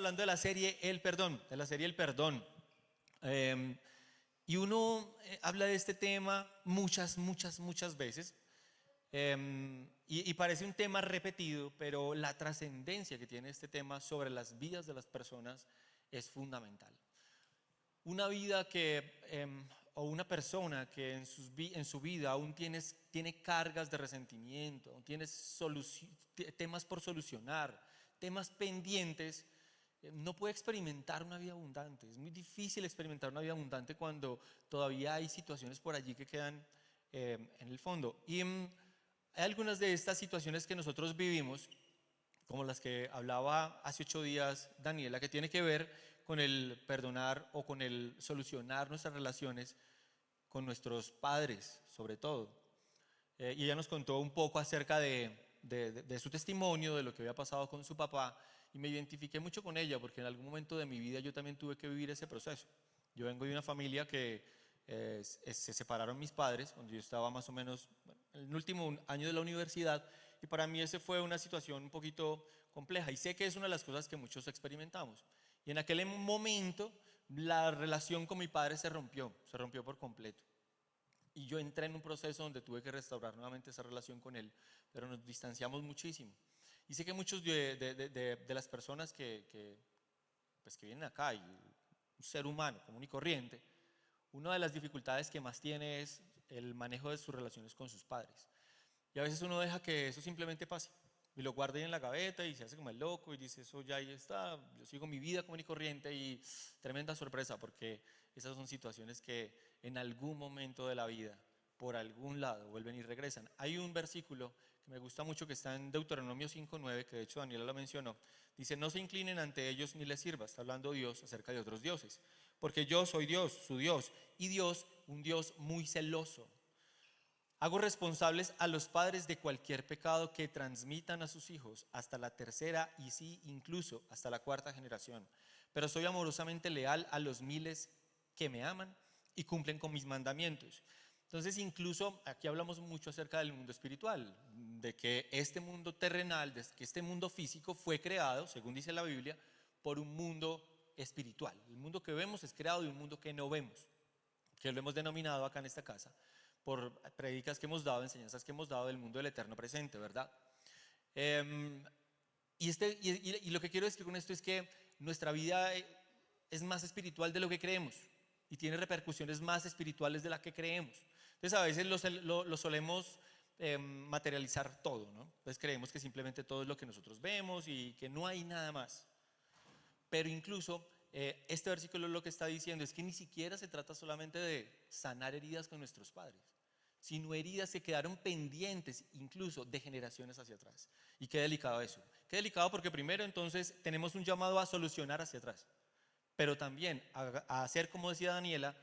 hablando de la serie El Perdón, y uno habla de este tema muchas veces, y parece un tema repetido, pero la trascendencia que tiene este tema sobre las vidas de las personas es fundamental. Una vida o una persona que en su vida aún tiene cargas de resentimiento, aún tiene temas por solucionar, temas pendientes, no puede experimentar una vida abundante. Es muy difícil experimentar una vida abundante cuando todavía hay situaciones por allí que quedan en el fondo. Y hay algunas de estas situaciones que nosotros vivimos, como las que hablaba hace 8 días Daniela, que tiene que ver con el perdonar o con el solucionar nuestras relaciones con nuestros padres, sobre todo. Y ella nos contó un poco acerca de su testimonio, de lo que había pasado con su papá, y me identifiqué mucho con ella, porque en algún momento de mi vida yo también tuve que vivir ese proceso. Yo vengo de una familia que se separaron mis padres cuando yo estaba más o menos en el último año de la universidad, y para mí esa fue una situación un poquito compleja, y sé que es una de las cosas que muchos experimentamos. Y en aquel momento la relación con mi padre se rompió por completo. Y yo entré en un proceso donde tuve que restaurar nuevamente esa relación con él, pero nos distanciamos muchísimo. Y sé que muchos de las personas pues que vienen acá, y un ser humano común y corriente, una de las dificultades que más tiene es el manejo de sus relaciones con sus padres. Y a veces uno deja que eso simplemente pase y lo guarda ahí en la gaveta y se hace como el loco y dice, eso ya ahí está, yo sigo mi vida común y corriente, y tremenda sorpresa, porque esas son situaciones que en algún momento de la vida, por algún lado, vuelven y regresan. Hay un versículo que me gusta mucho que está en Deuteronomio 5:9, que de hecho Daniela lo mencionó. Dice, no se inclinen ante ellos ni les sirva. Está hablando Dios acerca de otros dioses, porque yo soy Dios, su Dios, y Dios, un Dios muy celoso. Hago responsables a los padres de cualquier pecado que transmitan a sus hijos hasta la tercera, y sí, incluso hasta la cuarta generación. Pero soy amorosamente leal a los miles que me aman y cumplen con mis mandamientos. Entonces, incluso aquí hablamos mucho acerca del mundo espiritual, de que este mundo terrenal, de que este mundo físico fue creado, según dice la Biblia, por un mundo espiritual. El mundo que vemos es creado de un mundo que no vemos, que lo hemos denominado acá en esta casa por predicas que hemos dado, enseñanzas que hemos dado del mundo del eterno presente, ¿verdad? Y lo que quiero decir con esto es que nuestra vida es más espiritual de lo que creemos y tiene repercusiones más espirituales de las que creemos. Entonces a veces lo solemos materializar todo, ¿no? Entonces creemos que simplemente todo es lo que nosotros vemos y que no hay nada más. Pero incluso este versículo lo que está diciendo es que ni siquiera se trata solamente de sanar heridas con nuestros padres, sino heridas que quedaron pendientes incluso de generaciones hacia atrás. Y qué delicado eso. Qué delicado, porque primero entonces tenemos un llamado a solucionar hacia atrás, pero también a hacer, como decía Daniela,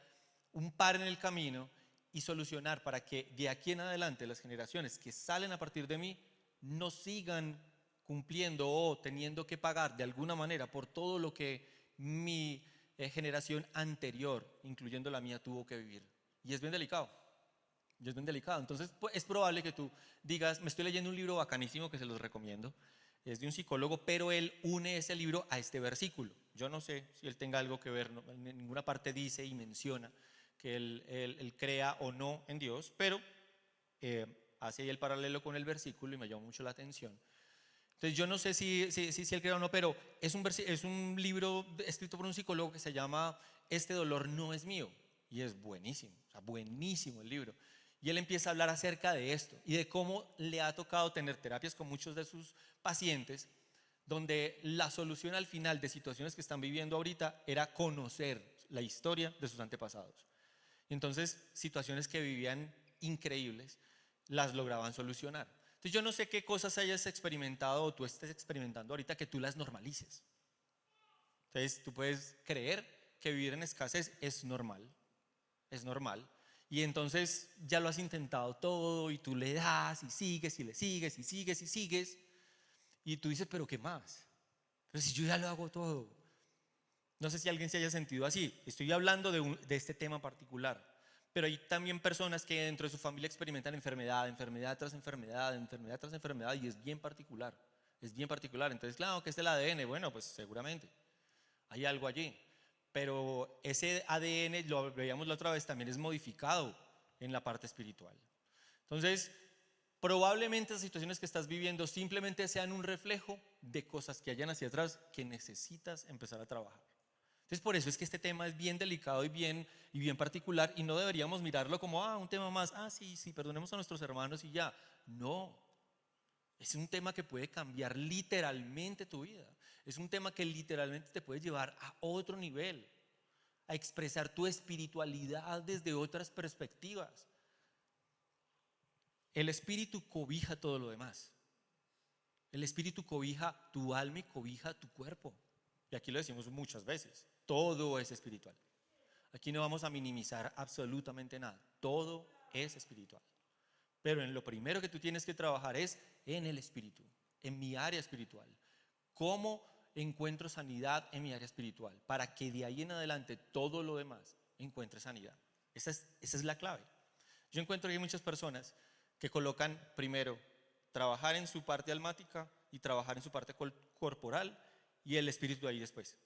un par en el camino y solucionar para que de aquí en adelante las generaciones que salen a partir de mí no sigan cumpliendo o teniendo que pagar de alguna manera por todo lo que mi generación anterior, incluyendo la mía, tuvo que vivir. Y es bien delicado. Y es bien delicado. Entonces, pues, es probable que tú digas, me estoy leyendo un libro bacanísimo que se los recomiendo, es de un psicólogo, pero él une ese libro a este versículo. Yo no sé si él tenga algo que ver, no, en ninguna parte dice y menciona que él crea o no en Dios, pero hace ahí el paralelo con el versículo y me llamó mucho la atención. Entonces yo no sé si él crea o no, pero es un libro escrito por un psicólogo que se llama Este dolor no es mío, y es buenísimo, o sea, buenísimo el libro. Y él empieza a hablar acerca de esto y de cómo le ha tocado tener terapias con muchos de sus pacientes, donde la solución al final de situaciones que están viviendo ahorita era conocer la historia de sus antepasados. Y entonces situaciones que vivían increíbles las lograban solucionar. Entonces yo no sé qué cosas hayas experimentado o tú estés experimentando ahorita que tú las normalices. Entonces tú puedes creer que vivir en escasez es normal, es normal. Y entonces ya lo has intentado todo y tú le das y sigues y le sigues y sigues y sigues. Y tú dices, pero ¿qué más? Pero si yo ya lo hago todo. No sé si alguien se haya sentido así. Estoy hablando de este tema particular. Pero hay también personas que dentro de su familia experimentan enfermedad, enfermedad tras enfermedad, enfermedad tras enfermedad, y es bien particular. Es bien particular. Entonces, claro, que es el ADN. Bueno, pues seguramente. Hay algo allí. Pero ese ADN, lo veíamos la otra vez, también es modificado en la parte espiritual. Entonces, probablemente las situaciones que estás viviendo simplemente sean un reflejo de cosas que hayan hacia atrás que necesitas empezar a trabajar. Entonces, por eso es que este tema es bien delicado y bien particular, y no deberíamos mirarlo como, un tema más, sí, perdonemos a nuestros hermanos y ya. No, es un tema que puede cambiar literalmente tu vida. Es un tema que literalmente te puede llevar a otro nivel, a expresar tu espiritualidad desde otras perspectivas. El espíritu cobija todo lo demás. El espíritu cobija tu alma y cobija tu cuerpo. Y aquí lo decimos muchas veces, todo es espiritual. Aquí no vamos a minimizar absolutamente nada, todo es espiritual. Pero en lo primero que tú tienes que trabajar es en el espíritu, en mi área espiritual. ¿Cómo encuentro sanidad en mi área espiritual? Para que de ahí en adelante todo lo demás encuentre sanidad. Esa es la clave. Yo encuentro que hay muchas personas que colocan primero trabajar en su parte almática y trabajar en su parte corporal y el espíritu ahí después.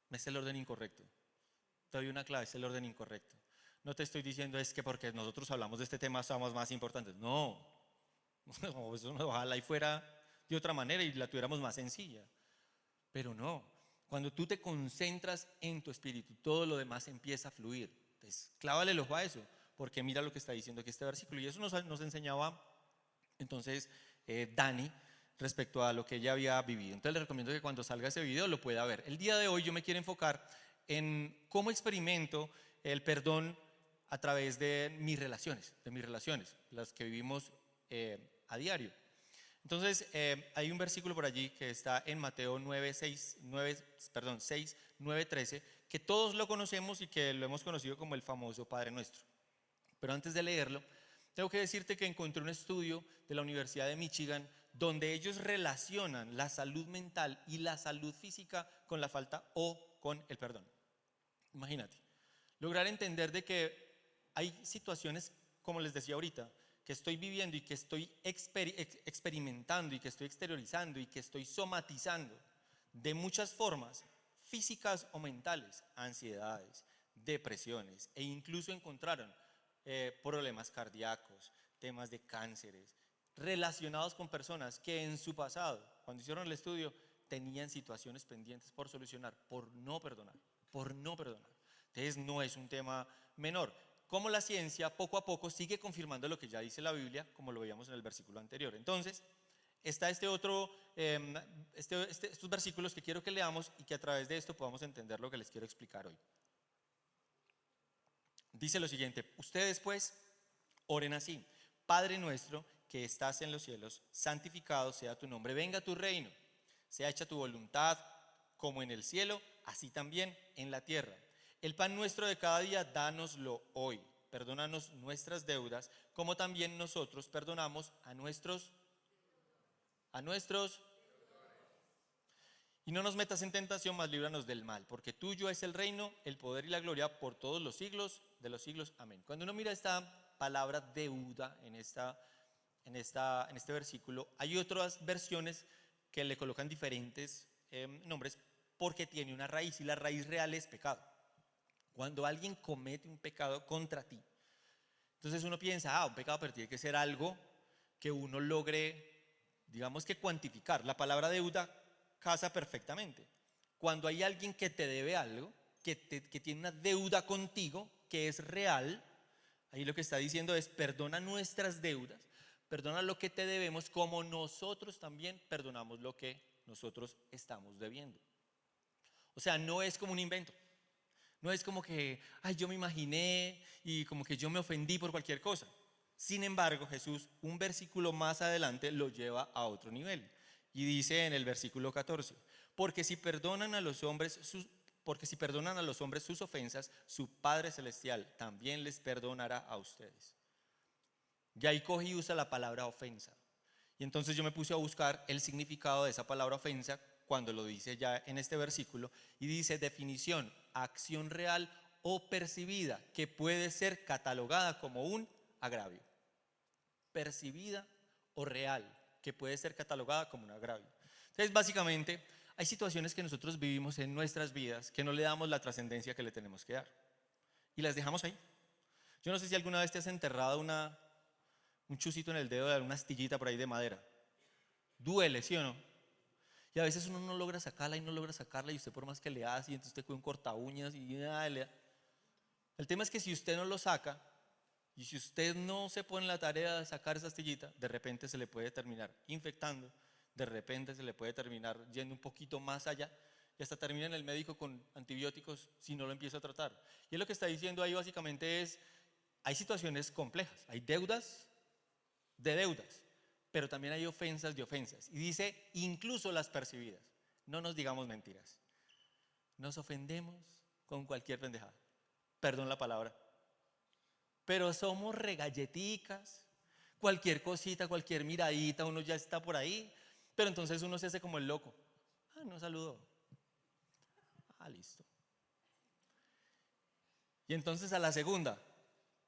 Es el orden incorrecto. Te doy una clave, es el orden incorrecto. No te estoy diciendo es que porque nosotros hablamos de este tema somos más importantes. No, ojalá y fuera de otra manera y la tuviéramos más sencilla. Pero no, cuando tú te concentras en tu espíritu, todo lo demás empieza a fluir. Entonces, clávale el ojo a eso, porque mira lo que está diciendo aquí este versículo. Y eso nos enseñaba entonces Dani respecto a lo que ella había vivido. Entonces le recomiendo que cuando salga ese video lo pueda ver. El día de hoy yo me quiero enfocar en cómo experimento el perdón a través de mis relaciones, las que vivimos a diario. Entonces, hay un versículo por allí que está en Mateo 6, 9, 13, que todos lo conocemos y que lo hemos conocido como el famoso Padre Nuestro. Pero antes de leerlo, tengo que decirte que encontré un estudio de la Universidad de Michigan donde ellos relacionan la salud mental y la salud física con la falta o con el perdón. Imagínate, lograr entender de que hay situaciones, como les decía ahorita, que estoy viviendo y que estoy experimentando y que estoy exteriorizando y que estoy somatizando de muchas formas, físicas o mentales, ansiedades, depresiones, e incluso encontraron problemas cardíacos, temas de cánceres, relacionados con personas que en su pasado, cuando hicieron el estudio, tenían situaciones pendientes por solucionar, por no perdonar. Entonces no es un tema menor. Como la ciencia poco a poco sigue confirmando lo que ya dice la Biblia, como lo veíamos en el versículo anterior. Entonces, está estos versículos que quiero que leamos y que a través de esto podamos entender lo que les quiero explicar hoy. Dice lo siguiente: ustedes pues oren así: Padre nuestro que estás en los cielos, santificado sea tu nombre, venga tu reino, sea hecha tu voluntad como en el cielo, así también en la tierra. El pan nuestro de cada día, dánoslo hoy. Perdónanos nuestras deudas, como también nosotros perdonamos a nuestros. Y no nos metas en tentación, mas líbranos del mal, porque tuyo es el reino, el poder y la gloria por todos los siglos de los siglos. Amén. Cuando uno mira esta palabra deuda en este versículo, hay otras versiones que le colocan diferentes nombres porque tiene una raíz, y la raíz real es pecado. Cuando alguien comete un pecado contra ti, entonces uno piensa, un pecado, pero tiene que ser algo que uno logre, digamos que cuantificar. La palabra deuda casa perfectamente. Cuando hay alguien que te debe algo, que tiene una deuda contigo, que es real, ahí lo que está diciendo es: perdona nuestras deudas, perdona lo que te debemos, como nosotros también perdonamos lo que nosotros estamos debiendo. O sea, no es como un invento. No es como que, yo me imaginé y como que yo me ofendí por cualquier cosa. Sin embargo, Jesús, un versículo más adelante, lo lleva a otro nivel. Y dice en el versículo 14: porque si perdonan a los hombres sus ofensas, su Padre Celestial también les perdonará a ustedes. Y ahí coge y usa la palabra ofensa. Y entonces yo me puse a buscar el significado de esa palabra ofensa cuando lo dice ya en este versículo, y dice: definición: acción real o percibida que puede ser catalogada como un agravio. Percibida o real que puede ser catalogada como un agravio. Entonces, básicamente, hay situaciones que nosotros vivimos en nuestras vidas que no le damos la trascendencia que le tenemos que dar. Y las dejamos ahí. Yo no sé si alguna vez te has enterrado un chusito en el dedo de una astillita por ahí de madera. Duele, ¿sí o no? Y a veces uno no logra sacarla y no logra sacarla y usted por más que le hace y entonces usted con un corta uñas y el tema es que si usted no lo saca y si usted no se pone en la tarea de sacar esa astillita, de repente se le puede terminar infectando, de repente se le puede terminar yendo un poquito más allá y hasta termina en el médico con antibióticos si no lo empieza a tratar. Y lo que está diciendo ahí básicamente es, hay situaciones complejas, hay deudas de deudas, pero también hay ofensas de ofensas. Y dice, incluso las percibidas. No nos digamos mentiras. Nos ofendemos con cualquier pendejada. Perdón la palabra. Pero somos regalleticas. Cualquier cosita, cualquier miradita, uno ya está por ahí. Pero entonces uno se hace como el loco. Ah, no saludó. Ah, listo. Y entonces a la segunda.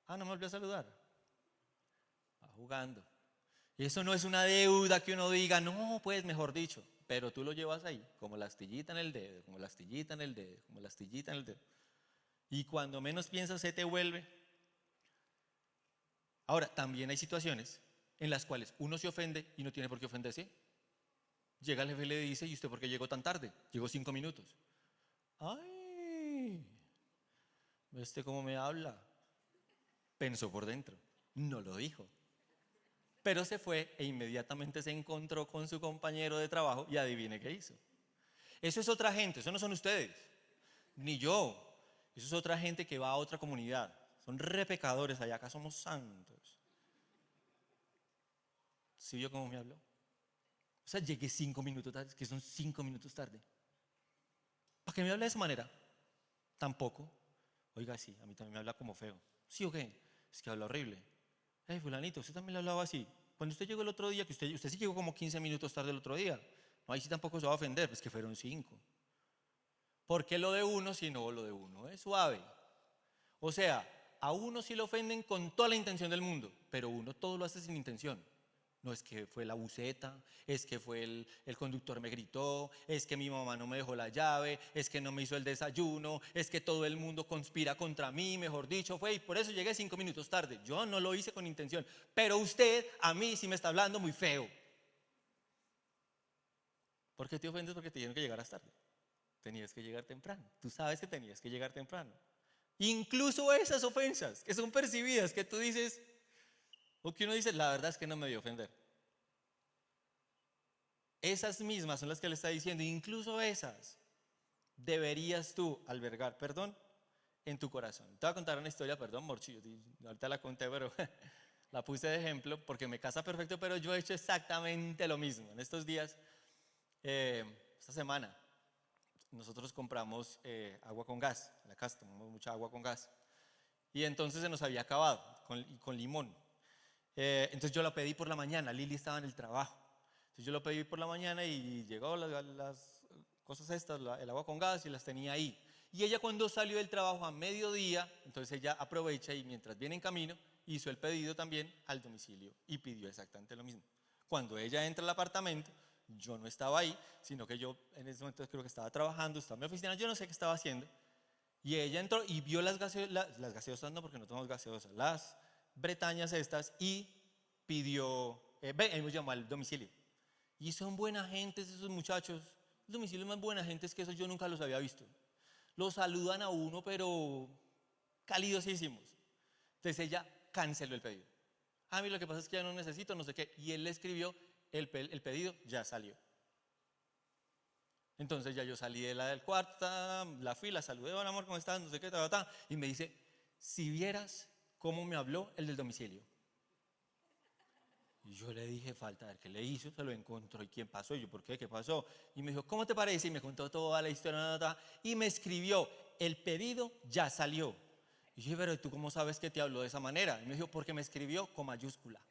Ah, no me volvió a saludar. Va jugando. Y eso no es una deuda que uno diga, no, pues mejor dicho, pero tú lo llevas ahí, como la astillita en el dedo, como la astillita en el dedo, como la astillita en el dedo. Y cuando menos piensas se te vuelve. Ahora, también hay situaciones en las cuales uno se ofende y no tiene por qué ofenderse. Llega el jefe y le dice, ¿y usted por qué llegó tan tarde? Llegó 5 minutos. Ay, ¿este cómo me habla? Pensó por dentro, no lo dijo. Pero se fue e inmediatamente se encontró con su compañero de trabajo y adivine qué hizo. Eso es otra gente, eso no son ustedes, ni yo. Eso es otra gente que va a otra comunidad. Son re pecadores allá, acá somos santos. ¿Sí vio cómo me habló? O sea, llegué 5 minutos tarde, que son 5 minutos tarde. ¿Para qué me habla de esa manera? Tampoco. Oiga, sí, a mí también me habla como feo. ¿Sí o qué? Es que habla horrible. Fulanito, usted también le hablaba así. Cuando usted llegó el otro día, que usted sí llegó como 15 minutos tarde el otro día. No, ahí sí tampoco se va a ofender, pues que fueron 5. ¿Por qué lo de uno si no lo de uno es suave? O sea, a uno sí lo ofenden con toda la intención del mundo, pero uno todo lo hace sin intención. No es que fue la buceta, es que fue el conductor me gritó, es que mi mamá no me dejó la llave, es que no me hizo el desayuno, es que todo el mundo conspira contra mí, mejor dicho, fue y por eso llegué 5 minutos tarde. Yo no lo hice con intención, pero usted a mí sí me está hablando muy feo. ¿Por qué te ofendes? Porque te dijeron que llegaras tarde. Tenías que llegar temprano. Tú sabes que tenías que llegar temprano. Incluso esas ofensas que son percibidas, que tú dices, o que uno dice, la verdad es que no me dio ofender. Esas mismas son las que le está diciendo, incluso esas deberías tú albergar, perdón, en tu corazón. Te voy a contar una historia, perdón, Morchillo, ahorita la conté, pero la puse de ejemplo porque me casa perfecto, pero yo he hecho exactamente lo mismo. En estos días, esta semana, nosotros compramos agua con gas, en la casa tomamos mucha agua con gas, y entonces se nos había acabado con limón. Entonces yo la pedí por la mañana, Lili estaba en el trabajo. Entonces yo lo pedí por la mañana y llegó las cosas estas, el agua con gas y las tenía ahí. Y ella cuando salió del trabajo a mediodía, entonces ella aprovecha y mientras viene en camino, hizo el pedido también al domicilio y pidió exactamente lo mismo. Cuando ella entra al apartamento, yo no estaba ahí, sino que yo en ese momento creo que estaba trabajando, estaba en mi oficina, yo no sé qué estaba haciendo. Y ella entró y vio las gaseosas, no porque no tomamos gaseosas, las bretañas estas y pidió, hemos llamado al domicilio. Y son buena gente esos muchachos, los domicilios más buena gente es que esos yo nunca los había visto. Los saludan a uno pero calidosísimos. Entonces ella canceló el pedido. A mí lo que pasa es que ya no necesito, no sé qué. Y él le escribió, el pedido ya salió. Entonces ya yo salí de la del cuarto, la fila, saludé, hola amor, ¿cómo estás? No sé qué, y me dice, si vieras cómo me habló el del domicilio. Y yo le dije, falta ver qué le hizo, se lo encontró, ¿y quién pasó? Y yo, ¿por qué? ¿Qué pasó? Y me dijo, ¿cómo te parece? Y me contó toda la historia, y me escribió, el pedido ya salió. Y yo dije, pero ¿tú cómo sabes que te habló de esa manera? Y me dijo, porque me escribió con mayúscula.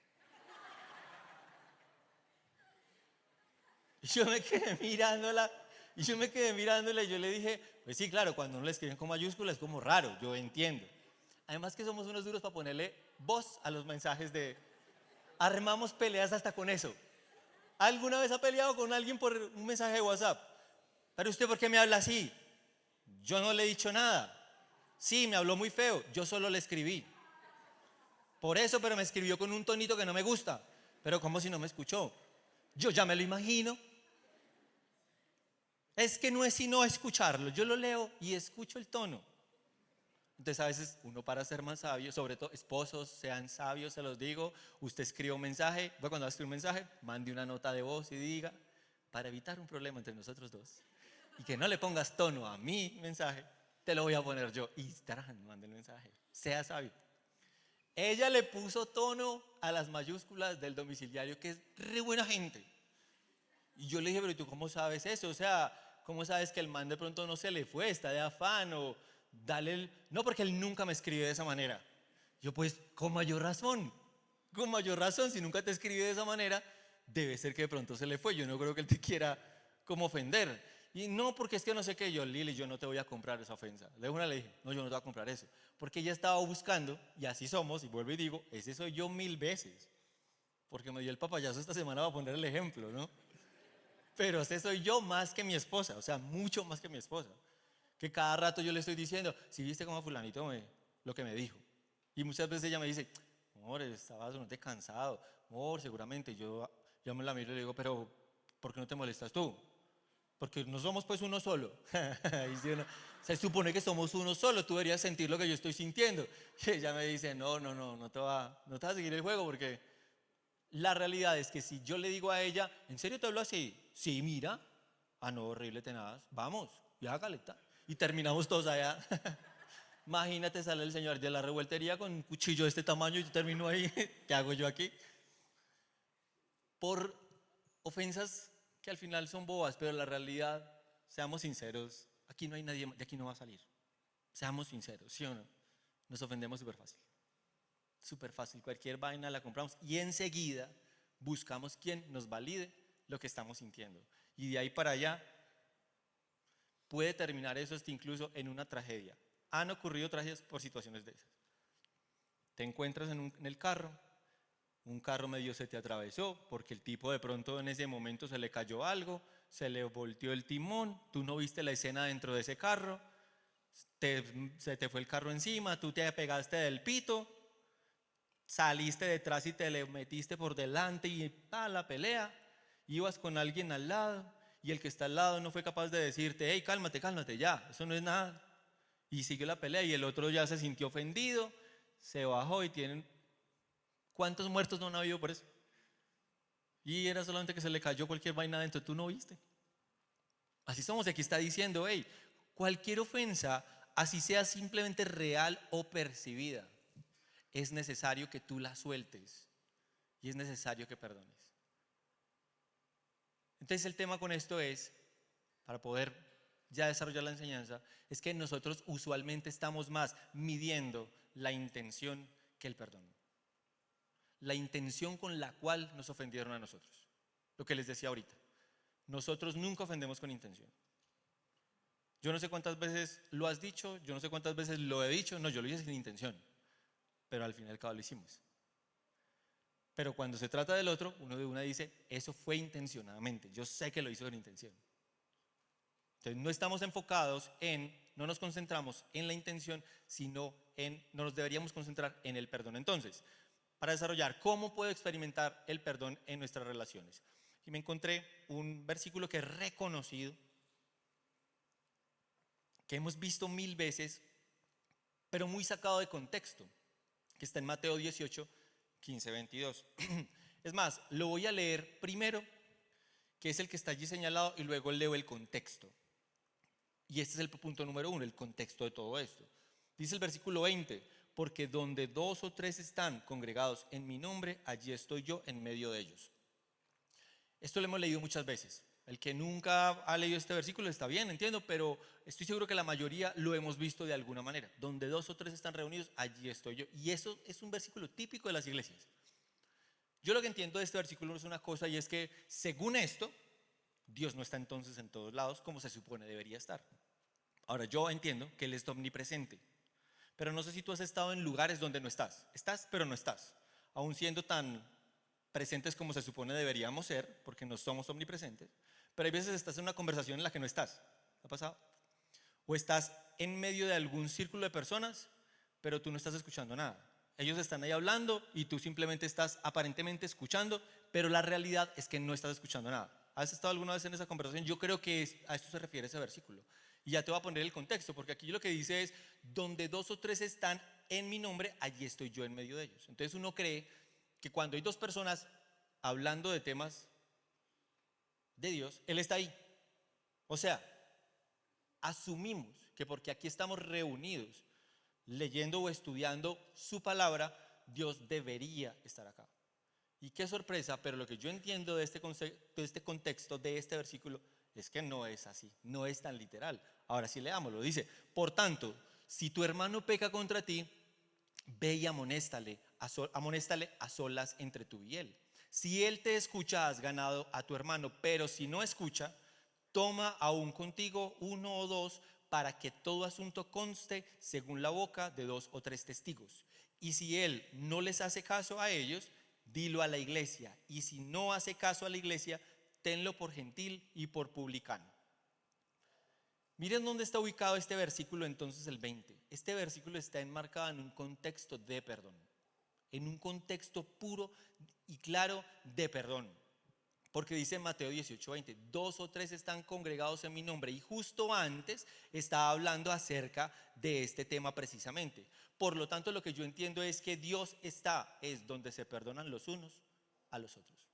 Y yo me quedé mirándola. Y yo me quedé mirándola y yo le dije, pues sí, claro, cuando uno le escriben con mayúsculas es como raro, yo entiendo. Además que somos unos duros para ponerle voz a los mensajes de... Armamos peleas hasta con eso. ¿Alguna vez ha peleado con alguien por un mensaje de WhatsApp? Pero usted, ¿por qué me habla así? Yo no le he dicho nada. Sí, me habló muy feo, yo solo le escribí. Por eso, pero me escribió con un tonito que no me gusta. Pero como si no me escuchó. Yo ya me lo imagino. Es que no es sino escucharlo. Yo lo leo y escucho el tono. Entonces a veces uno para ser más sabio, sobre todo esposos, sean sabios, se los digo. Usted escribe un mensaje, cuando escribe un mensaje, mande una nota de voz y diga, para evitar un problema entre nosotros dos, y que no le pongas tono a mi mensaje, te lo voy a poner yo. Y mande el mensaje, sea sabio. Ella le puso tono a las mayúsculas del domiciliario, que es re buena gente. Y yo le dije, pero ¿tú cómo sabes eso? O sea, ¿cómo sabes que el man de pronto no se le fue, está de afán o dale el... No, porque él nunca me escribe de esa manera. Yo pues, con mayor razón, si nunca te escribe de esa manera, debe ser que de pronto se le fue. Yo no creo que él te quiera como ofender. Y no, porque es que no sé qué, yo, Lili, yo no te voy a comprar esa ofensa. De una le dije, no, yo no te voy a comprar eso. Porque ella estaba buscando, y así somos, y vuelvo y digo, ese soy yo 1000 veces. Porque me dio el papayazo esta semana para poner el ejemplo, ¿no? Pero ese soy yo más que mi esposa, o sea, mucho más que mi esposa. Que cada rato yo le estoy diciendo, si viste como fulanito lo que me dijo. Y muchas veces ella me dice, amor, estabas no te cansado. Amor, seguramente. Yo me la miro y le digo, pero ¿por qué no te molestas tú? Porque no somos pues uno solo. Se supone que somos uno solo, tú deberías sentir lo que yo estoy sintiendo. Y ella me dice, no te va a seguir el juego porque la realidad es que si yo le digo a ella, ¿en serio te hablo así? Sí, mira. Ah, no, horrible, tenaz. Vamos, ya caleta. Y terminamos todos allá. Imagínate, sale el señor de la revueltería con un cuchillo de este tamaño y yo termino ahí. ¿Qué hago yo aquí? Por ofensas que al final son bobas, pero la realidad, seamos sinceros, aquí no hay nadie, de aquí no va a salir. Seamos sinceros, ¿sí o no? Nos ofendemos súper fácil. Súper fácil, cualquier vaina la compramos y enseguida buscamos quien nos valide lo que estamos sintiendo. Y de ahí para allá puede terminar eso hasta incluso en una tragedia. Han ocurrido tragedias por situaciones de esas. Te encuentras en el carro, un carro medio se te atravesó porque el tipo de pronto en ese momento se le cayó algo, se le volteó el timón, tú no viste la escena dentro de ese carro, se te fue el carro encima, tú te pegaste del pito, saliste detrás y te le metiste por delante y la pelea, ibas con alguien al lado y el que está al lado no fue capaz de decirte, hey, cálmate, ya, eso no es nada. Y siguió la pelea y el otro ya se sintió ofendido, se bajó y tienen... ¿Cuántos muertos no han habido por eso? Y era solamente que se le cayó cualquier vaina adentro, tú no viste. Así somos, aquí está diciendo, hey, cualquier ofensa, así sea simplemente real o percibida, es necesario que tú la sueltes y es necesario que perdones. Entonces el tema con esto es, para poder ya desarrollar la enseñanza, es que nosotros usualmente estamos más midiendo la intención que el perdón. La intención con la cual nos ofendieron a nosotros. Lo que les decía ahorita. Nosotros nunca ofendemos con intención. Yo no sé cuántas veces lo has dicho, yo no sé cuántas veces lo he dicho, no, yo lo hice sin intención, pero al fin y al cabo lo hicimos. Pero cuando se trata del otro, uno de una dice, eso fue intencionadamente, yo sé que lo hizo con intención. Entonces no estamos enfocados no nos concentramos en la intención, sino no nos deberíamos concentrar en el perdón. Entonces, para desarrollar cómo puedo experimentar el perdón en nuestras relaciones. Y me encontré un versículo que es reconocido, que hemos visto 1000 veces, pero muy sacado de contexto, que está en Mateo 18, 15, 22. Es más, lo voy a leer primero, que es el que está allí señalado, y luego leo el contexto. Y este es el punto número 1, el contexto de todo esto. Dice el versículo 20, porque donde 2 o 3 están congregados en mi nombre, allí estoy yo en medio de ellos. Esto lo hemos leído muchas veces. El que nunca ha leído este versículo está bien, entiendo, pero estoy seguro que la mayoría lo hemos visto de alguna manera. Donde 2 o 3 están reunidos, allí estoy yo. Y eso es un versículo típico de las iglesias. Yo lo que entiendo de este versículo es una cosa, y es que según esto, Dios no está entonces en todos lados como se supone debería estar. Ahora, yo entiendo que Él es omnipresente, pero no sé si tú has estado en lugares donde no estás. Estás, pero no estás. Aún siendo tan presentes como se supone deberíamos ser, porque no somos omnipresentes, pero hay veces estás en una conversación en la que no estás. ¿Ha pasado? O estás en medio de algún círculo de personas, pero tú no estás escuchando nada. Ellos están ahí hablando y tú simplemente estás aparentemente escuchando, pero la realidad es que no estás escuchando nada. ¿Has estado alguna vez en esa conversación? Yo creo que a esto se refiere ese versículo. Y ya te voy a poner el contexto, porque aquí lo que dice es, donde dos o tres están en mi nombre, allí estoy yo en medio de ellos. Entonces uno cree que cuando hay dos personas hablando de temas de Dios, Él está ahí. O sea, asumimos que porque aquí estamos reunidos leyendo o estudiando su palabra, Dios debería estar acá. Y qué sorpresa, pero lo que yo entiendo de este contexto, de este versículo, es que no es así, no es tan literal. Ahora sí leámoslo, dice, por tanto, si tu hermano peca contra ti, ve y amonéstale a solas entre tú y él. Si él te escucha, has ganado a tu hermano, pero si no escucha, toma aún contigo uno o dos para que todo asunto conste según la boca de dos o tres testigos. Y si él no les hace caso a ellos, dilo a la iglesia. Y si no hace caso a la iglesia, tenlo por gentil y por publicano. Miren dónde está ubicado este versículo entonces, el 20. Este versículo está enmarcado en un contexto de perdón, en un contexto puro y claro de perdón. Porque dice en Mateo 18:20, dos o tres están congregados en mi nombre. Y justo antes estaba hablando acerca de este tema precisamente. Por lo tanto, lo que yo entiendo es que Dios es donde se perdonan los unos a los otros.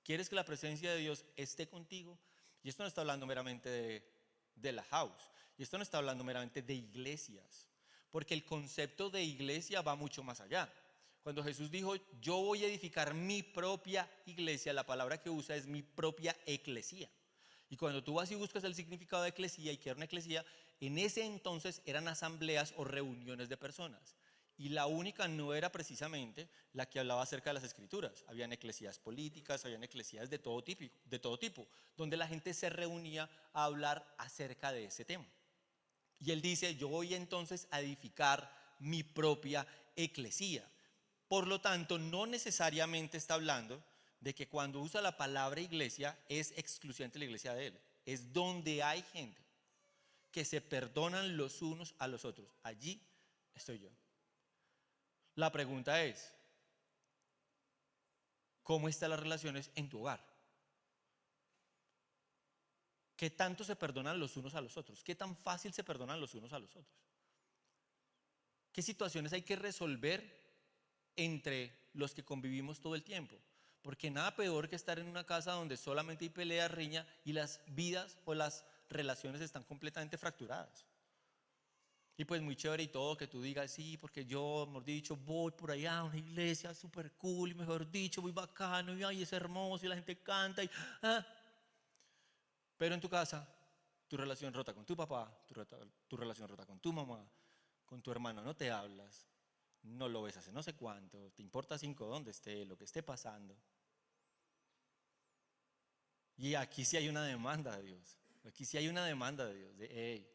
¿Quieres que la presencia de Dios esté contigo? Y esto no está hablando meramente de la house. Y esto no está hablando meramente de iglesias. Porque el concepto de iglesia va mucho más allá. Cuando Jesús dijo, yo voy a edificar mi propia iglesia, la palabra que usa es mi propia eclesía. Y cuando tú vas y buscas el significado de eclesía y que era una eclesía, en ese entonces eran asambleas o reuniones de personas. Y la única no era precisamente la que hablaba acerca de las escrituras. Habían eclesías políticas, habían eclesías de todo tipo, donde la gente se reunía a hablar acerca de ese tema. Y él dice, yo voy entonces a edificar mi propia eclesía. Por lo tanto, no necesariamente está hablando de que cuando usa la palabra iglesia es exclusivamente la iglesia de él. Es donde hay gente que se perdonan los unos a los otros. Allí estoy yo. La pregunta es, ¿cómo están las relaciones en tu hogar? ¿Qué tanto se perdonan los unos a los otros? ¿Qué tan fácil se perdonan los unos a los otros? ¿Qué situaciones hay que resolver entre los que convivimos todo el tiempo? Porque nada peor que estar en una casa donde solamente hay pelea, riña y las vidas o las relaciones están completamente fracturadas. Y pues muy chévere y todo que tú digas, sí, porque yo, mejor dicho, voy por allá a una iglesia súper cool y mejor dicho, muy bacano y ay, es hermoso y la gente canta y... Pero en tu casa, tu relación rota con tu papá, tu relación rota con tu mamá, con tu hermano, no te hablas, no lo ves hace no sé cuánto, te importa 5 dónde esté, lo que esté pasando. Y aquí sí hay una demanda de Dios. Aquí sí hay una demanda de Dios. Hey.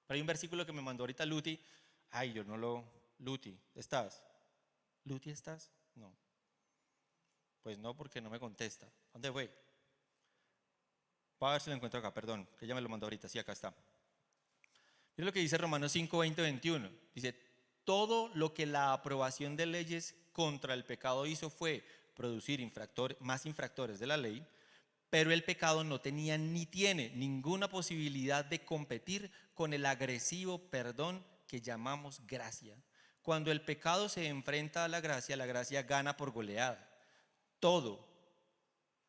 Pero hay un versículo que me mandó ahorita Luti. Ay, yo no lo... Luti, ¿estás? ¿Luti estás? No. Pues no, porque no me contesta. ¿Dónde fue? Voy a ver si lo encuentro acá, perdón, que ella me lo mandó ahorita. Sí, acá está. Mira lo que dice Romanos 5, 20, 21. Dice, todo lo que la aprobación de leyes contra el pecado hizo fue producir más infractores de la ley, pero el pecado no tenía ni tiene ninguna posibilidad de competir con el agresivo perdón que llamamos gracia. Cuando el pecado se enfrenta a la gracia gana por goleada. Todo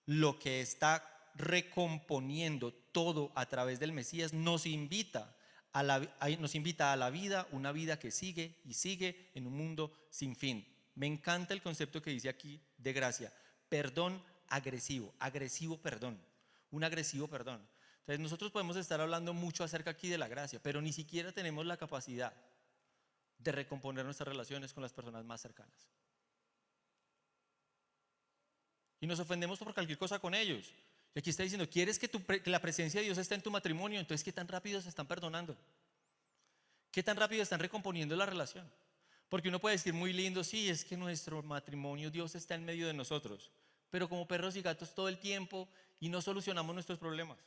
lo que está recomponiendo todo a través del Mesías nos invita a la vida, una vida que sigue y sigue en un mundo sin fin. Me encanta el concepto que dice aquí de gracia, perdón agresivo perdón, un agresivo perdón. Entonces nosotros podemos estar hablando mucho acerca aquí de la gracia, pero ni siquiera tenemos la capacidad de recomponer nuestras relaciones con las personas más cercanas. Y nos ofendemos por cualquier cosa con ellos. Y aquí está diciendo, ¿quieres que la presencia de Dios esté en tu matrimonio? Entonces, ¿qué tan rápido se están perdonando? ¿Qué tan rápido están recomponiendo la relación? Porque uno puede decir muy lindo, sí, es que nuestro matrimonio, Dios está en medio de nosotros. Pero como perros y gatos todo el tiempo, y no solucionamos nuestros problemas.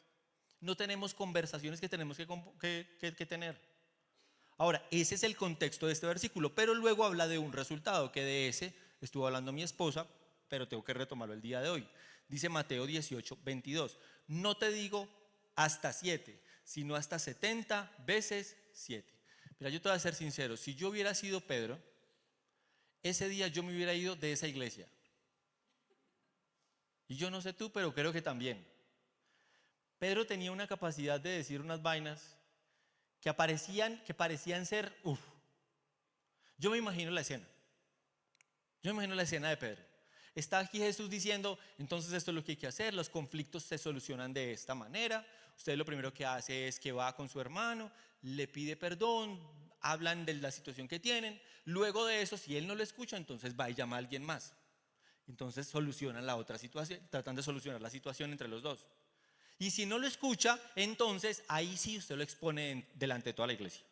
No tenemos conversaciones que tenemos que tener. Ahora, ese es el contexto de este versículo, pero luego habla de un resultado, que de ese estuvo hablando mi esposa, pero tengo que retomarlo el día de hoy. Dice Mateo 18:22, no te digo hasta 7, sino hasta 70 veces 7. Mira, yo te voy a ser sincero, si yo hubiera sido Pedro, ese día yo me hubiera ido de esa iglesia. Y yo no sé tú, pero creo que también. Pedro tenía una capacidad de decir unas vainas que parecían ser, Yo me imagino la escena. Yo me imagino la escena de Pedro. Está aquí Jesús diciendo, entonces esto es lo que hay que hacer, los conflictos se solucionan de esta manera. Usted lo primero que hace es que va con su hermano, le pide perdón, hablan de la situación que tienen. Luego de eso, si él no lo escucha, entonces va y llama a alguien más. Entonces solucionan la otra situación, tratan de solucionar la situación entre los dos. Y si no lo escucha, entonces ahí sí usted lo expone delante de toda la iglesia.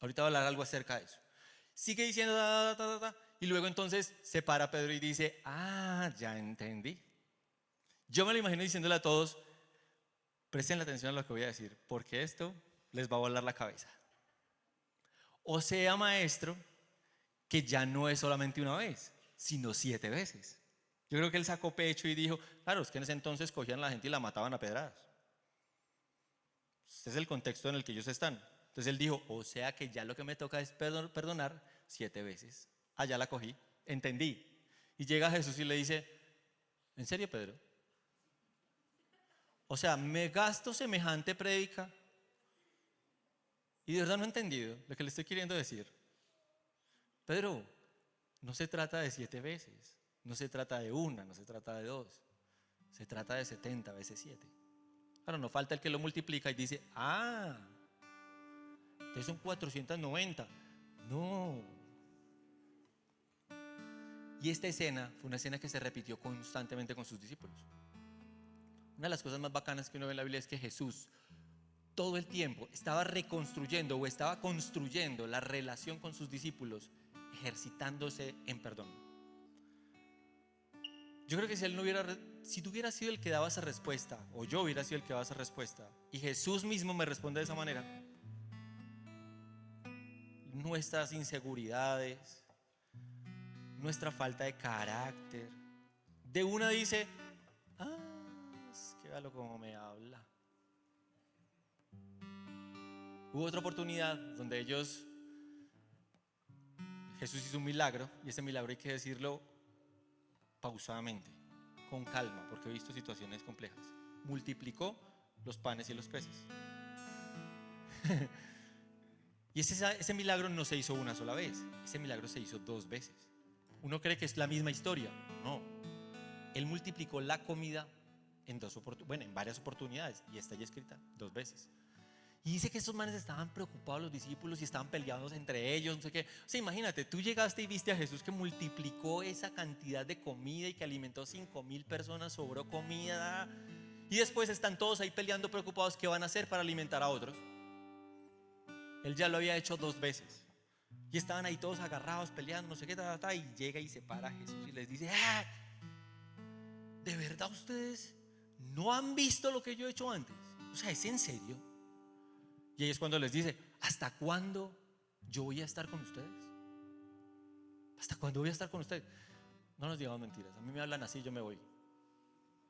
Ahorita voy a hablar algo acerca de eso. Sigue diciendo, y luego entonces se para Pedro y dice, ya entendí. Yo me lo imagino diciéndole a todos, presten la atención a lo que voy a decir, porque esto les va a volar la cabeza. O sea, maestro, que ya no es solamente una vez, sino 7 veces. Yo creo que él sacó pecho y dijo, claro, es que en ese entonces cogían a la gente y la mataban a pedradas. Este es el contexto en el que ellos están. Entonces él dijo, o sea que ya lo que me toca es perdonar 7 veces. Ya la cogí, entendí. Y llega Jesús y le dice, ¿en serio, Pedro? O sea, me gasto semejante prédica y de verdad no he entendido lo que le estoy queriendo decir. Pedro, no se trata de 7 veces, no se trata de 1, no se trata de 2, se trata de 70 veces 7. Claro, no falta el que lo multiplica y dice, entonces son 490. No. Y esta escena fue una escena que se repitió constantemente con sus discípulos. Una de las cosas más bacanas que uno ve en la Biblia es que Jesús todo el tiempo estaba reconstruyendo o estaba construyendo la relación con sus discípulos, ejercitándose en perdón. Yo creo que si tú hubieras sido el que daba esa respuesta, o yo hubiera sido el que daba esa respuesta, y Jesús mismo me responde de esa manera, nuestras inseguridades, nuestra falta de carácter, de una dice, es que véalo como me habla. Hubo otra oportunidad donde Jesús hizo un milagro, y ese milagro hay que decirlo pausadamente, con calma, porque he visto situaciones complejas. Multiplicó los panes y los peces. Y ese milagro no se hizo una sola vez, ese milagro se hizo 2 veces. Uno cree que es la misma historia, no. Él multiplicó la comida en varias oportunidades, y está ya escrita 2 veces. Y dice que estos manes estaban preocupados, los discípulos, y estaban peleados entre ellos, no sé qué. O sea, imagínate, tú llegaste y viste a Jesús que multiplicó esa cantidad de comida y que alimentó 5,000 personas, sobró comida. Y después están todos ahí peleando, preocupados, ¿qué van a hacer para alimentar a otros? Él ya lo había hecho 2 veces. Y estaban ahí todos agarrados, peleando, no sé qué, y llega y se para Jesús y les dice, ¿de verdad ustedes no han visto lo que yo he hecho antes? O sea, ¿es en serio? Y ahí es cuando les dice, ¿hasta cuándo yo voy a estar con ustedes? ¿Hasta cuándo voy a estar con ustedes? No nos digamos mentiras, a mí me hablan así, yo me voy.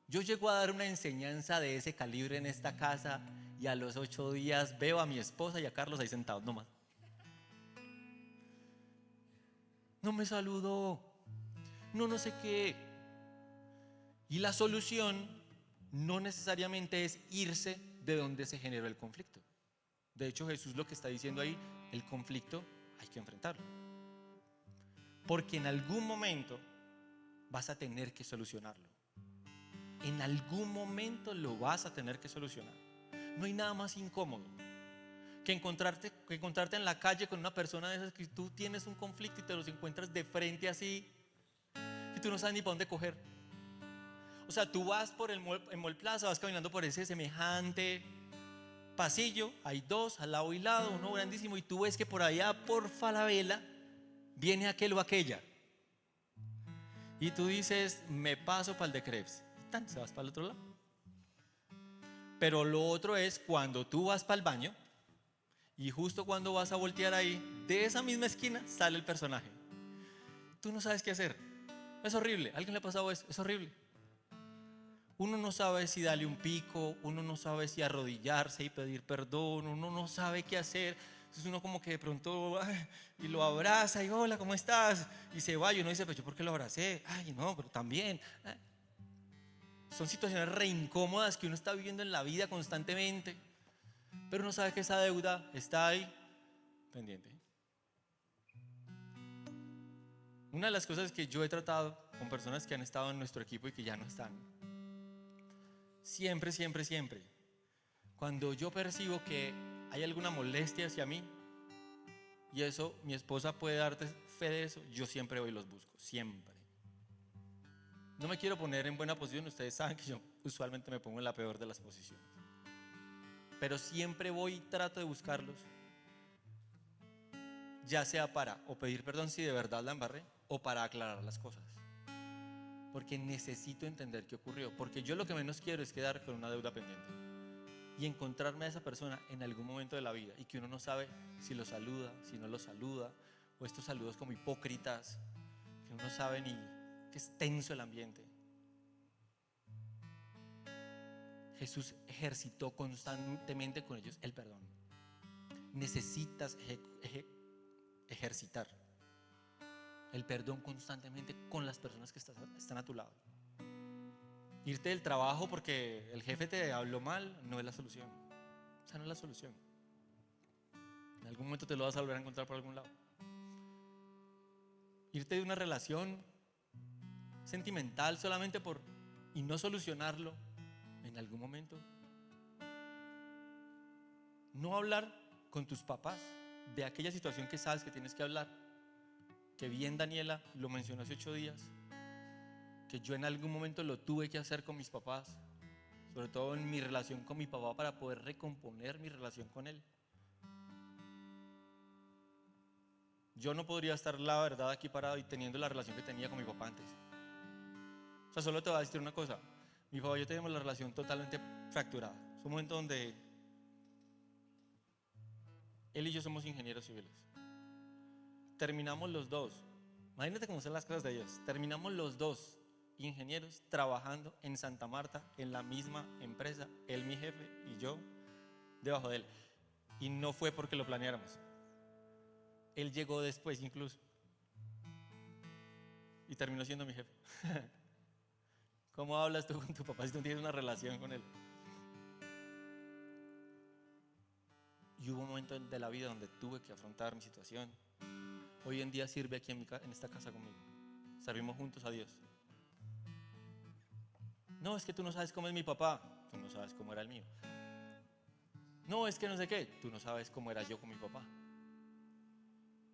Yo llego a dar una enseñanza de ese calibre en esta casa y a los 8 días veo a mi esposa y a Carlos ahí sentados nomás. No me saludó, no sé qué. Y la solución no necesariamente es irse de donde se generó el conflicto. De hecho, Jesús lo que está diciendo ahí, el conflicto hay que enfrentarlo. Porque en algún momento vas a tener que solucionarlo. En algún momento lo vas a tener que solucionar. No hay nada más incómodo que encontrarte en la calle con una persona de esas que tú tienes un conflicto y te los encuentras de frente así y tú no sabes ni para dónde coger. O sea, tú vas por el Mall Plaza, vas caminando por ese semejante pasillo, hay 2 al lado y lado, uno grandísimo, y tú ves que por allá, por Falabella, viene aquel o aquella. Y tú dices, me paso para el de Crepes. Se vas para el otro lado. Pero lo otro es cuando tú vas para el baño y justo cuando vas a voltear ahí, de esa misma esquina sale el personaje. Tú no sabes qué hacer. Es horrible. ¿A alguien le ha pasado eso? Es horrible. Uno no sabe si darle un pico, uno no sabe si arrodillarse y pedir perdón, uno no sabe qué hacer. Entonces uno como que de pronto y lo abraza y hola, ¿cómo estás? Y se va y uno dice, pero yo ¿por qué lo abracé? Ay, no, pero también. Son situaciones re incómodas que uno está viviendo en la vida constantemente, pero uno sabe que esa deuda está ahí pendiente. Una de las cosas que yo he tratado con personas que han estado en nuestro equipo y que ya no están, siempre, cuando yo percibo que hay alguna molestia hacia mí, y eso, mi esposa puede darte fe de eso, yo siempre voy y los busco, siempre. No me quiero poner en buena posición, ustedes saben que yo usualmente me pongo en la peor de las posiciones, pero siempre voy y trato de buscarlos, ya sea para o pedir perdón si de verdad la embarré o para aclarar las cosas, porque necesito entender qué ocurrió, porque yo lo que menos quiero es quedar con una deuda pendiente y encontrarme a esa persona en algún momento de la vida y que uno no sabe si lo saluda, si no lo saluda, o estos saludos como hipócritas que uno no sabe ni que es tenso el ambiente. Jesús ejercitó constantemente con ellos el perdón. Necesitas ejercitar el perdón constantemente con las personas que están a tu lado. Irte del trabajo porque el jefe te habló mal no es la solución. Esa no es la solución. En algún momento te lo vas a volver a encontrar por algún lado. Irte de una relación sentimental solamente por y no solucionarlo en algún momento. No hablar con tus papás de aquella situación que sabes que tienes que hablar, que bien Daniela lo mencionó hace 8 días, que yo en algún momento lo tuve que hacer con mis papás, sobre todo en mi relación con mi papá, para poder recomponer mi relación con él. Yo no podría estar, la verdad, aquí parado y teniendo la relación que tenía con mi papá antes. O sea, solo te voy a decir una cosa. Mi papá y yo tenemos la relación totalmente fracturada. Es un momento donde él y yo somos ingenieros civiles. Terminamos los dos. Imagínate cómo son las cosas de ellos. Terminamos los dos ingenieros trabajando en Santa Marta, en la misma empresa. Él mi jefe y yo debajo de él. Y no fue porque lo planeáramos. Él llegó después incluso. Y terminó siendo mi jefe. ¿Cómo hablas tú con tu papá si no tienes una relación con él? Y hubo un momento de la vida donde tuve que afrontar mi situación. Hoy en día sirve aquí en esta casa conmigo. Servimos juntos a Dios. No, es que tú no sabes cómo es mi papá. Tú no sabes cómo era el mío. No, es que no sé qué. Tú no sabes cómo era yo con mi papá.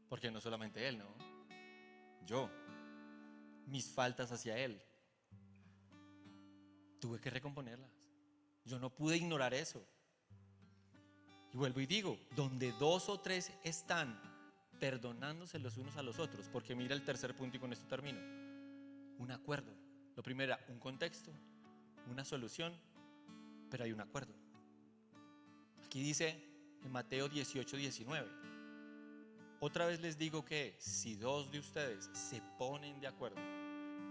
Porque no solamente él, ¿no? Yo. Mis faltas hacia él. Tuve que recomponerlas. Yo no pude ignorar eso. Y vuelvo y digo, donde 2 o 3 están perdonándose los unos a los otros, porque mira el tercer punto y con esto termino. Un acuerdo. Lo primero era un contexto, una solución, pero hay un acuerdo. Aquí dice en Mateo 18:19, otra vez les digo que si 2 de ustedes se ponen de acuerdo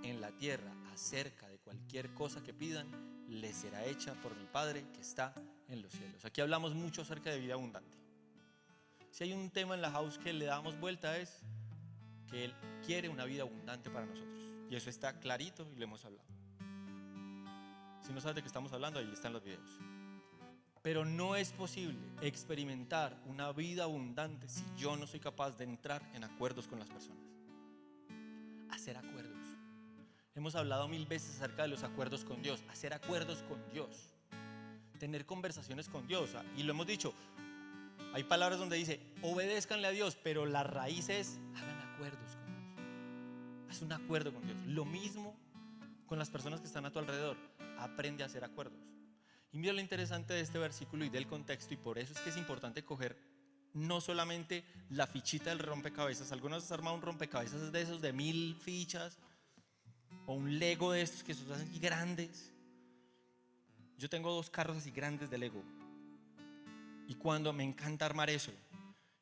en la tierra acerca de cualquier cosa que pidan, les será hecha por mi Padre que está en los cielos. Aquí hablamos mucho acerca de vida abundante. Si hay un tema en la house que le damos vuelta es que Él quiere una vida abundante para nosotros. Y eso está clarito y lo hemos hablado. Si no sabes de qué estamos hablando, ahí están los videos. Pero no es posible experimentar una vida abundante si yo no soy capaz de entrar en acuerdos con las personas. Hacer acuerdos. Hemos hablado 1000 veces acerca de los acuerdos con Dios. Hacer acuerdos con Dios. Tener conversaciones con Dios. Y lo hemos dicho. Hay palabras donde dice, obedézcanle a Dios, pero la raíz es, hagan acuerdos con Dios. Haz un acuerdo con Dios. Lo mismo con las personas que están a tu alrededor. Aprende a hacer acuerdos. Y mira lo interesante de este versículo y del contexto, y por eso es que es importante coger no solamente la fichita del rompecabezas. Algunos han armado un rompecabezas de esos de 1000 fichas, o un Lego de estos que son así grandes. yo tengo 2 carros así grandes de Lego. Y cuando me encanta armar eso.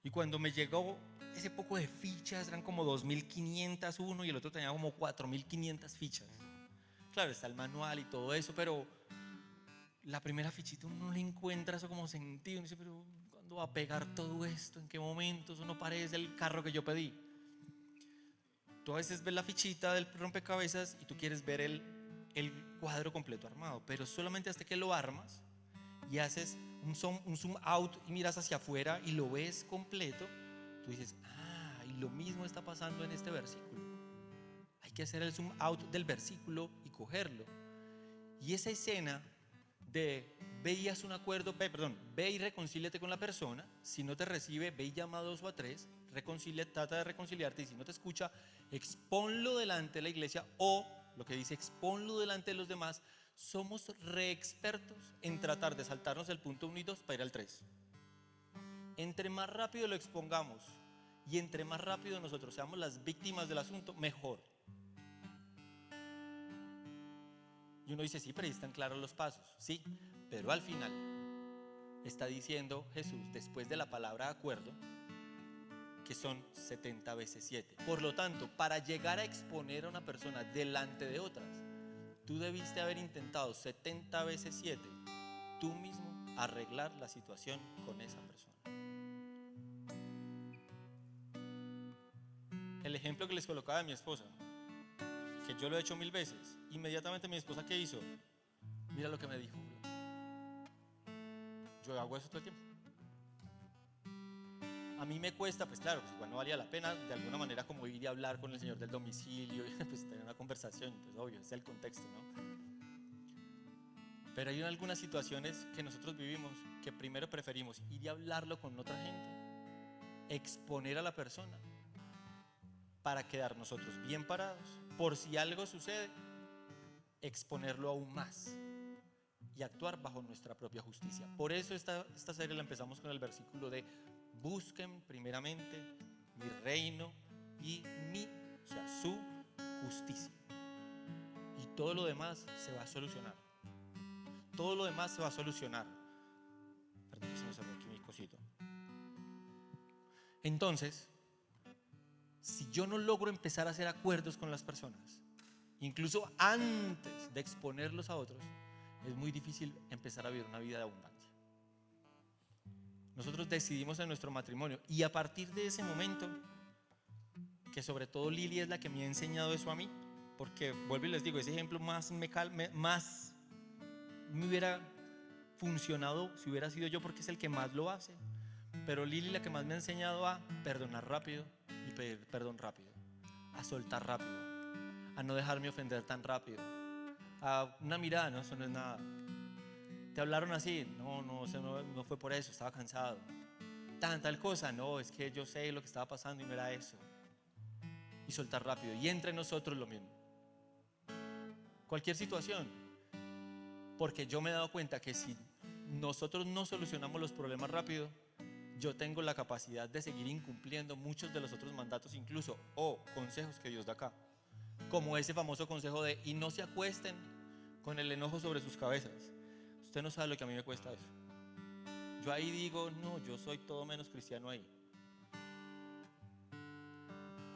Y cuando me llegó ese poco de fichas, eran como 2.500 uno y el otro tenía como 4.500 fichas. Claro, está el manual y todo eso, pero la primera fichita uno no le encuentra eso como sentido. Uno dice, pero ¿cuándo va a pegar todo esto? ¿En qué momento? Eso no parece el carro que yo pedí. Tú a veces ves la fichita del rompecabezas y tú quieres ver el cuadro completo armado, pero solamente hasta que lo armas y haces un zoom out y miras hacia afuera y lo ves completo, tú dices, y lo mismo está pasando en este versículo. Hay que hacer el zoom out del versículo y cogerlo. Y esa escena de ve y haz un acuerdo, ve y reconcíliate con la persona. Si no te recibe, ve y llama a 2 o a 3, trata de reconciliarte, y si no te escucha, exponlo delante de la iglesia, o lo que dice, exponlo delante de los demás. Somos re expertos en tratar de saltarnos el punto 1 y 2 para ir al 3. Entre más rápido lo expongamos y entre más rápido nosotros seamos las víctimas del asunto, mejor. Y uno dice, sí, pero ahí están claros los pasos. Sí, pero al final está diciendo Jesús, después de la palabra acuerdo, que son 70 veces 7. Por lo tanto, para llegar a exponer a una persona delante de otras, tú debiste haber intentado 70 veces 7 tú mismo arreglar la situación con esa persona. El ejemplo que les colocaba de mi esposa, que yo lo he hecho 1000 veces. Inmediatamente mi esposa, ¿qué hizo? Mira lo que me dijo. Yo hago eso todo el tiempo. A mí me cuesta, pues claro, pues igual no valía la pena de alguna manera como ir y hablar con el señor del domicilio y pues tener una conversación, pues obvio, es el contexto, ¿no? Pero hay algunas situaciones que nosotros vivimos que primero preferimos ir y hablarlo con otra gente, exponer a la persona para quedar nosotros bien parados, por si algo sucede, exponerlo aún más y actuar bajo nuestra propia justicia. Por eso esta serie la empezamos con el versículo de busquen primeramente mi reino y su justicia, y todo lo demás se va a solucionar. Todo lo demás se va a solucionar. Perdón, se me cerró aquí mi cosito. Entonces, si yo no logro empezar a hacer acuerdos con las personas, incluso antes de exponerlos a otros, es muy difícil empezar a vivir una vida de abundancia. Nosotros decidimos en nuestro matrimonio, y a partir de ese momento, que sobre todo Lili es la que me ha enseñado eso a mí, porque vuelvo y les digo, ese ejemplo más me hubiera funcionado si hubiera sido yo, porque es el que más lo hace. Pero Lili la que más me ha enseñado a perdonar rápido y pedir perdón rápido, a soltar rápido, a no dejarme ofender tan rápido, a una mirada, no, eso no es nada. Te hablaron así, no, eso no fue por eso, estaba cansado. Tal cosa, no, es que yo sé lo que estaba pasando y no era eso. Y soltar rápido. Y entre nosotros lo mismo. Cualquier situación. Porque yo me he dado cuenta que si nosotros no solucionamos los problemas rápido, yo tengo la capacidad de seguir incumpliendo muchos de los otros mandatos, incluso, o consejos que Dios da acá. Como ese famoso consejo de, y no se acuesten con el enojo sobre sus cabezas. Usted no sabe lo que a mí me cuesta eso. Yo ahí digo, no, yo soy todo menos cristiano ahí.